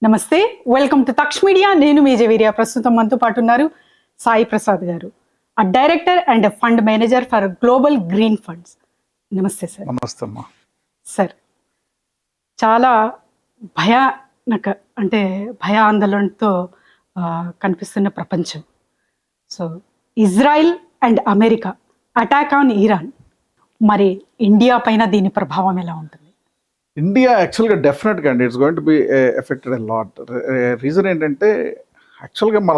నమస్తే, welcome to Taksh media. నేను మీ జవీరియా. ప్రస్తుతం మనతో పాటు ఉన్నారు సాయి ప్రసాద్ గారు, ఆ director and fund manager for global green funds. నమస్తే సార్. నమస్తే అమ్మా. సార్, చాలా భయానక అంటే భయాందోళనతో కనిపిస్తున్న ప్రపంచం. So Israel and America attack on Iran, మరి ఇండియా పైన దీని ప్రభావం ఎలా ఉంటుంది? ఇండియా యాక్చువల్గా డెఫినెట్గా అండి it's going to be affected a lot. Reason ఏంటంటే యాక్చువల్గా మన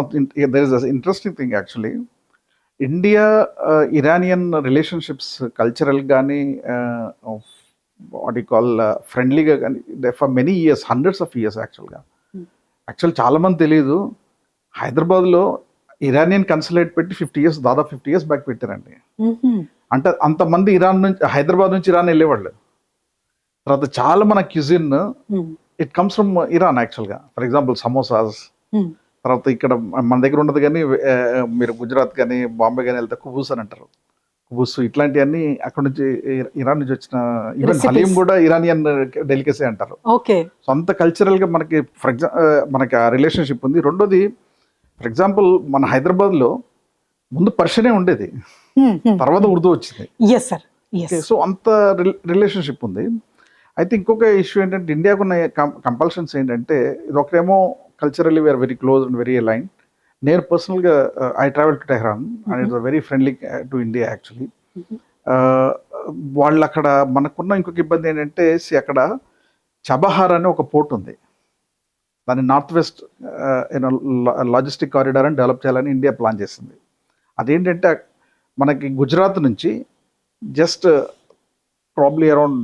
there is interesting thing actually. India Iranian relationships cultural కానీ వాట్ యూ కాల్ ఫ్రెండ్లీగా కానీ for many years, hundreds of years యాక్చువల్గా. చాలామంది తెలియదు, హైదరాబాద్లో ఇరానియన్ కన్సులేట్ పెట్టి 50 years, దాదాపు 50 years బ్యాక్ పెట్టారండి. అంటే అంతమంది ఇరాన్ నుంచి, హైదరాబాద్ నుంచి ఇరాన్ వెళ్ళేవాళ్ళు. తర్వాత చాలా మన cuisine it comes from Iran యాక్చువల్గా. ఫర్ ఎగ్జాంపుల్ సమోసాస్, తర్వాత ఇక్కడ మన దగ్గర ఉండదు కానీ మీరు గుజరాత్ కానీ బాంబే కానీ వెళ్తే కుబూస్ అని అంటారు. కుబూస్ ఇట్లాంటివన్నీ అక్కడ నుంచి ఇరాన్ నుంచి వచ్చిన, ఈవెన్ హలీం కూడా ఇరానియన్ డెలికేసీ అంటారు. సో అంత కల్చరల్గా మనకి మనకి ఆ రిలేషన్షిప్ ఉంది. రెండోది, ఫర్ ఎగ్జాంపుల్ మన హైదరాబాద్లో ముందు పర్షియనే ఉండేది, తర్వాత ఉర్దూ వచ్చింది. సో అంత రిలేషన్షిప్ ఉంది. అయితే ఇంకొక ఇష్యూ ఏంటంటే ఇండియాకు ఉన్న కంపల్షన్స్ ఏంటంటే, ఇది ఒకటేమో culturally we are very close and very align. నేను పర్సనల్గా I travel to Tehran and it's very friendly to India actually. వాళ్ళు అక్కడ మనకున్న ఇంకొక ఇబ్బంది ఏంటంటే, అక్కడ చబహార్ అనే ఒక పోర్ట్ ఉంది, దాన్ని నార్త్ వెస్ట్ లాజిస్టిక్ కారిడార్ అని డెవలప్ చేయాలని ఇండియా ప్లాన్ చేసింది. అదేంటంటే మనకి గుజరాత్ నుంచి just probably around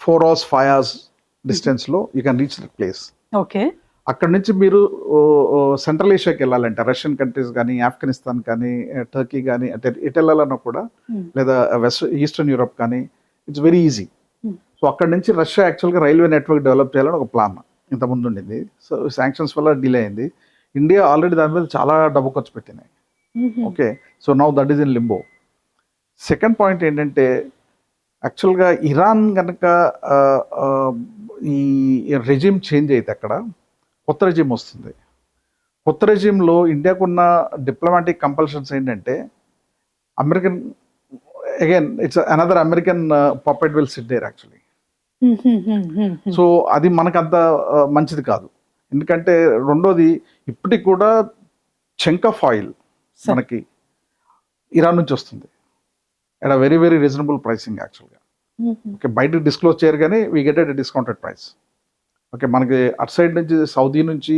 4 hours 5 hours డిస్టెన్స్లో you can reach the place. అక్కడ నుంచి మీరు సెంట్రల్ ఏషియాకి వెళ్ళాలంటే, రష్యన్ కంట్రీస్ కానీ, ఆఫ్ఘనిస్తాన్ కానీ, టర్కీ కానీ, అంటే ఎటు వెళ్ళాలన్నా కూడా, లేదా ఈస్టర్న్ యూరప్ కానీ, ఇట్స్ వెరీ ఈజీ. సో అక్కడ నుంచి రష్యా యాక్చువల్గా రైల్వే నెట్వర్క్ డెవలప్ చేయాలని ఒక ప్లాన్ ఇంతకుముందు ఉండింది. సో శాంక్షన్స్ వల్ల డిలే అయింది. ఇండియా ఆల్రెడీ దాని మీద చాలా డబ్బు ఖర్చు పెట్టినాయి. Okay, so now that is in limbo. Second point ఏంటంటే, యాక్చువల్గా ఇరాన్ కనుక ఈ రెజిమ్ చేంజ్ అయితే అక్కడ కొత్త రెజిమ్ వస్తుంది. కొత్త రెజిమ్లో ఇండియాకున్న డిప్లొమాటిక్ కంపల్షన్స్ ఏంటంటే, American again it's another American puppet will sit there actually. So అది మనకంత మంచిది కాదు. ఎందుకంటే రెండోది, ఇప్పటికి కూడా చంక్ ఆఫ్ ఆయిల్ మనకి ఇరాన్ నుంచి వస్తుంది at a very very reasonable pricing యాక్చువల్గా. ఓకే, బయటకు డిస్క్లోజ్ చేయరు కానీ we get at discounted price. Okay, మనకి అటు సైడ్ నుంచి సౌదీ నుంచి,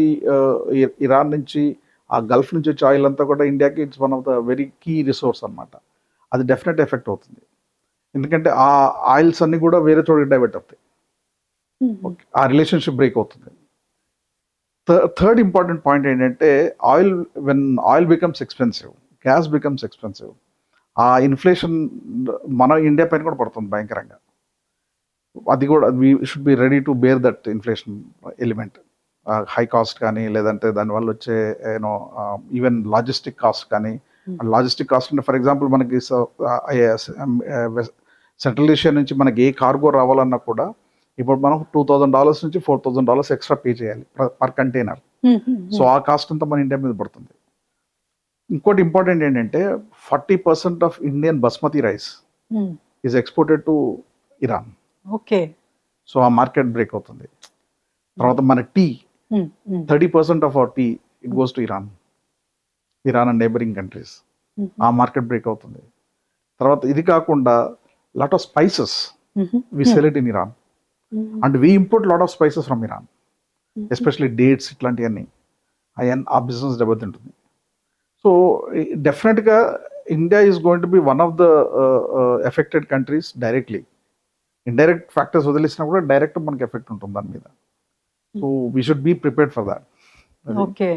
ఇరాన్ నుంచి, ఆ గల్ఫ్ నుంచి వచ్చే ఆయిల్ అంతా కూడా ఇండియాకి it's one of the very key resource అనమాట. అది డెఫినెట్ ఎఫెక్ట్ అవుతుంది, ఎందుకంటే ఆ ఆయిల్స్ అన్నీ కూడా వేరే చోటుకి డైవర్ట్ అవుతాయి. ఓకే, ఆ రిలేషన్షిప్ బ్రేక్ అవుతుంది. థర్డ్ ఇంపార్టెంట్ పాయింట్ ఏంటంటే, when oil becomes expensive, gas becomes expensive, ఆ ఇన్ఫ్లేషన్ మన ఇండియా పైన కూడా పడుతుంది భయంకరంగా. అది కూడా we should be ready to bear that inflation element. High cost కానీ, లేదంటే దానివల్ల వచ్చే ఈవెన్ లాజిస్టిక్ కాస్ట్ కానీ. లాజిస్టిక్ కాస్ట్ అంటే ఫర్ ఎగ్జాంపుల్ మనకి సెంట్రల్ ఏషియా నుంచి మనకి ఏ కార్గో రావాలన్నా కూడా ఇప్పుడు మనం $2,000 నుంచి $4,000 ఎక్స్ట్రా పే చేయాలి పర్ కంటైనర్. సో ఆ కాస్ట్ అంతా మన ఇండియా మీద పడుతుంది. ఇంకోటి ఇంపార్టెంట్ ఏంటంటే, 40% of Indian basmati rice is exported to Iran. Okay, so ఆ మార్కెట్ బ్రేక్ అవుతుంది. తర్వాత మన tea, 30% of our tea it goes to Iran and neighbouring countries. ఆ మార్కెట్ బ్రేక్ అవుతుంది. తర్వాత ఇది కాకుండా lot of spices we sell it in Iran and we import lot of spices from Iran, especially dates ఇట్లాంటివన్నీ. ఆ business దెబ్బతింటుంది. So డెఫినెట్గా India is going to be one of the affected countries directly. Indirect factors వదిలేసినా కూడా direct మనకి effect ఉంటుంది దాని మీద. So we should be prepared for that. Okay,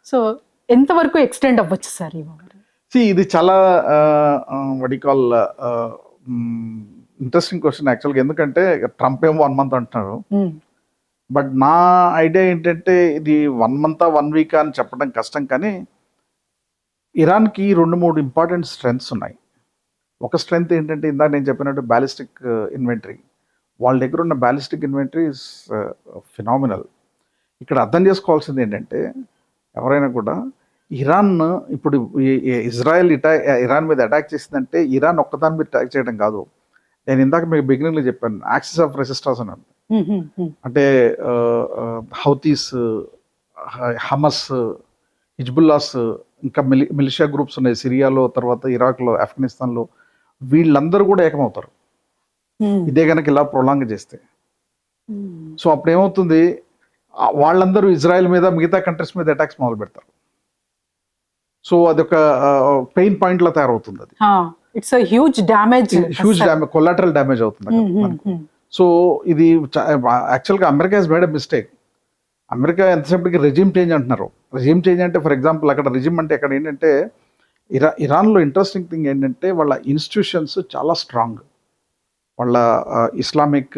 so ఎంతవరకు ఎక్స్టెండ్ అవ్వచ్చు సార్? ఇది చాలా what you call interesting question యాక్చువల్గా. ఎందుకంటే ట్రంప్ ఏమో 1 month అంటున్నారు, బట్ నా ఐడియా ఏంటంటే ఇది 1 month 1 week అని చెప్పడం కష్టం. కానీ ఇరాన్కి 2-3 ఇంపార్టెంట్ స్ట్రెంగ్స్ ఉన్నాయి. ఒక స్ట్రెంగ్త్ ఏంటంటే, ఇందాక నేను చెప్పినట్టు బ్యాలిస్టిక్ ఇన్వెంటరీ. వాళ్ళ దగ్గర ఉన్న బ్యాలిస్టిక్ ఇన్వెంటరీ ఇస్ ఫినామినల్. ఇక్కడ అర్థం చేసుకోవాల్సింది ఏంటంటే ఎవరైనా కూడా ఇరాన్ ఇప్పుడు ఇజ్రాయెల్ ఇరాన్ మీద అటాక్ చేసిందంటే ఇరాన్ ఒక్కదాని మీద అటాక్ చేయడం కాదు. నేను ఇందాక మీకు బిగినింగ్లో చెప్పాను యాక్సిస్ ఆఫ్ రెసిస్టెన్స్ అని. అంటే హౌతీస్, హమస్, హిజ్బుల్లాస్, ఇంకా మిలిషియా గ్రూప్స్ ఉన్నాయి సిరియాలో, తర్వాత ఇరాక్లో, ఆఫ్ఘనిస్తాన్లో. వీళ్ళందరూ కూడా ఏకమవుతారు ఇదే కనుక ఇలా ప్రొలాంగ్ చేస్తే. సో అప్పుడు ఏమవుతుంది, వాళ్ళందరూ ఇజ్రాయెల్ మీద, మిగతా కంట్రీస్ మీద అటాక్స్ మొదలు పెడతారు. సో అదొక పెయిన్ పాయింట్ లా తయారవుతుంది. అది it's huge damage, collateral damage అవుతుంది మనకు. సో ఇది యాక్చువల్గా America has made a mistake. America ఎంతసేపటికి రెజిమ్ చేంజ్ అంటున్నారు. రెజిమ్ చేంజ్ అంటే ఫర్ ఎగ్జాంపుల్ అక్కడ రెజిమ్ అంటే అక్కడ ఏంటంటే ఇరాన్లో ఇంట్రెస్టింగ్ థింగ్ ఏంటంటే వాళ్ళ ఇన్స్టిట్యూషన్స్ చాలా స్ట్రాంగ్. వాళ్ళ ఇస్లామిక్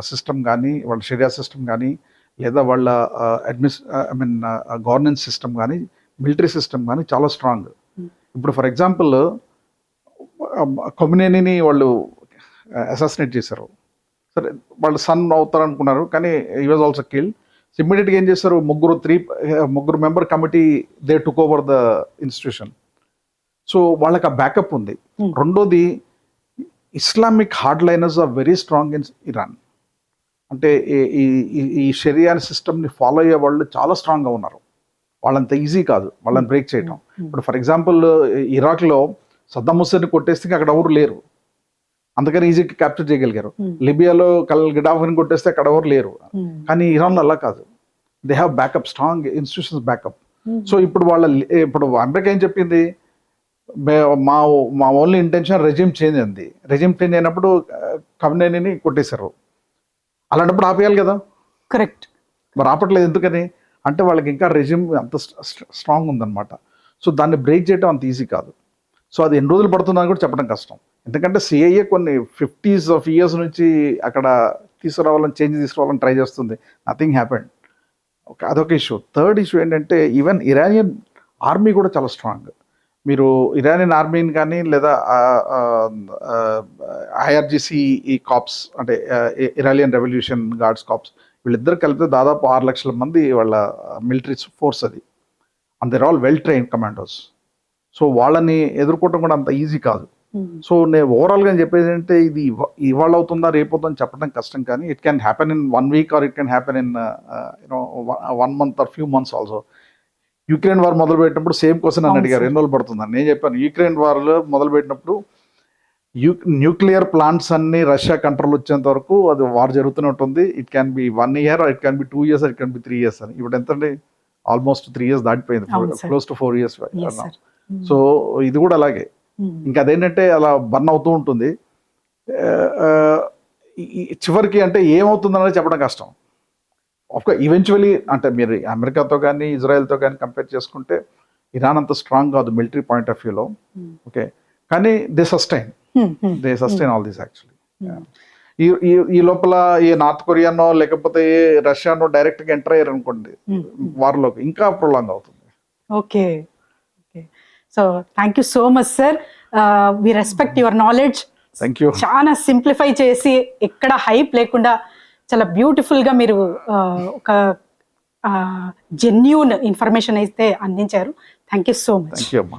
సిస్టమ్ కానీ, వాళ్ళ షరియా సిస్టమ్ కానీ, లేదా వాళ్ళ గవర్నెన్స్ సిస్టమ్ కానీ, మిలిటరీ సిస్టమ్ కానీ చాలా స్ట్రాంగ్. ఇప్పుడు ఫర్ ఎగ్జాంపుల్ ఖొమైనీని వాళ్ళు అసాసినేట్ చేశారు. సరే వాళ్ళు సన్ అవుతారు అనుకున్నారు, కానీ హీ వాజ్ ఆల్సో కిల్డ్. ఇమ్మీడియట్గా ఏం చేస్తారు, ముగ్గురు member committee they took over the institution. So వాళ్ళకి ఆ బ్యాకప్ ఉంది. రెండోది, Islamic hardliners are very strong in Iran. అంటే ఈ షరియా సిస్టమ్ని ఫాలో అయ్యే వాళ్ళు చాలా స్ట్రాంగ్గా ఉన్నారు. వాళ్ళంత ఈజీ కాదు వాళ్ళని బ్రేక్ చేయడం. ఇప్పుడు ఫర్ ఎగ్జాంపుల్ ఇరాక్లో సద్దాం హుస్సేన్ కొట్టేస్తే అక్కడ ఎవరు లేరు, అందుకని ఈజీగా క్యాప్చర్ చేయగలిగారు. లిబియాలో గడాఫీని కొట్టేస్తే అక్కడ ఎవరు లేరు. కానీ ఇరాన్లో అలా కాదు, they have backup, strong institutions backup. So ఇప్పుడు అమెరికా ఏం చెప్పింది, మా ఓన్లీ ఇంటెన్షన్ రెజిమ్ చేంజ్ అంది. రెజిమ్ చేంజ్ అయినప్పుడు ఖొమైనీని కొట్టేశారు. అలాంటప్పుడు ఆపేయాలి కదా. కరెక్ట్. మరి ఆపట్లేదు ఎందుకని అంటే వాళ్ళకి ఇంకా రెజిమ్ అంత స్ట్రాంగ్ ఉందన్నమాట. సో దాన్ని బ్రేక్ చేయడం అంత ఈజీ కాదు. సో అది ఎన్ని రోజులు పడుతుందని కూడా చెప్పడం కష్టం. ఎందుకంటే సిఐఏ కొన్ని 50s of years నుంచి అక్కడ చేంజ్ తీసుకురావాలని ట్రై చేస్తుంది. Nothing happened. అదొక ఇష్యూ. థర్డ్ ఇష్యూ ఏంటంటే ఈవెన్ ఇరానియన్ ఆర్మీ కూడా చాలా స్ట్రాంగ్. మీరు ఇరానియన్ ఆర్మీని కానీ, లేదా IRGC కాప్స్ అంటే ఇరానియన్ రెవల్యూషన్ గార్డ్స్ కాప్స్, వీళ్ళిద్దరు కలిపితే దాదాపు 6 లక్షల మంది వాళ్ళ మిలిటరీ ఫోర్స్ అది. And they're all well train commandos. So వాళ్ళని ఎదుర్కోవడం కూడా అంత ఈజీ కాదు. సో నేను ఓవరాల్గా చెప్పేది ఏంటంటే ఇది ఇవాళ అవుతుందా రేపు అవుతుందని చెప్పడం కష్టం, కానీ it can happen in 1 week or it can happen in 1 month or few months also. Ukraine war మొదలుపెట్టినప్పుడు సేమ్ క్వశ్చన్ అని అడిగారు, ఎన్ని రోజులు పడుతుందని. నేను చెప్పాను యుక్రెయిన్ వార్లో మొదలుపెట్టినప్పుడు న్యూక్లియర్ ప్లాంట్స్ అన్ని రష్యా కంట్రోల్ వచ్చేంత వరకు అది వార్ జరుగుతూనే ఉంటుంది. It can be 1 year, it can be 2 years, it can be 3 years అని. ఇప్పుడు ఎంత అండి, ఆల్మోస్ట్ 3 years దాటిపోయింది, క్లోజ్ టు 4 years. సో ఇది కూడా అలాగే. ఇంకా అదేంటంటే అలా బర్న్ అవుతూ ఉంటుంది. చివరికి అంటే ఏమవుతుందనేది చెప్పడం కష్టం. ఈవెన్చువలీ అంటే మీరు అమెరికాతో కానీ ఇజ్రాయెల్తో కానీ కంపేర్ చేసుకుంటే ఇరాన్ అంత స్ట్రాంగ్ కాదు మిలిటరీ పాయింట్ ఆఫ్ వ్యూలో. ఓకే, కానీ they sustain all these actually. ఈ లోపల ఏ నార్త్ కొరియానో లేకపోతే ఏ రష్యానో డైరెక్ట్గా ఎంటర్ అయ్యారు అనుకోండి వార్లోకి, ఇంకా ప్రొలాంగ్ అవుతుంది. Okay, so thank you so much sir. We respect your knowledge. Thank you. చాలా సింప్లిఫై చేసి ఎక్కడ హైప్ లేకుండా చాలా బ్యూటిఫుల్గా మీరు ఒక జెన్యూన్ ఇన్ఫర్మేషన్ అయితే అందించారు. Thank you so much. Thank you అమ్మా.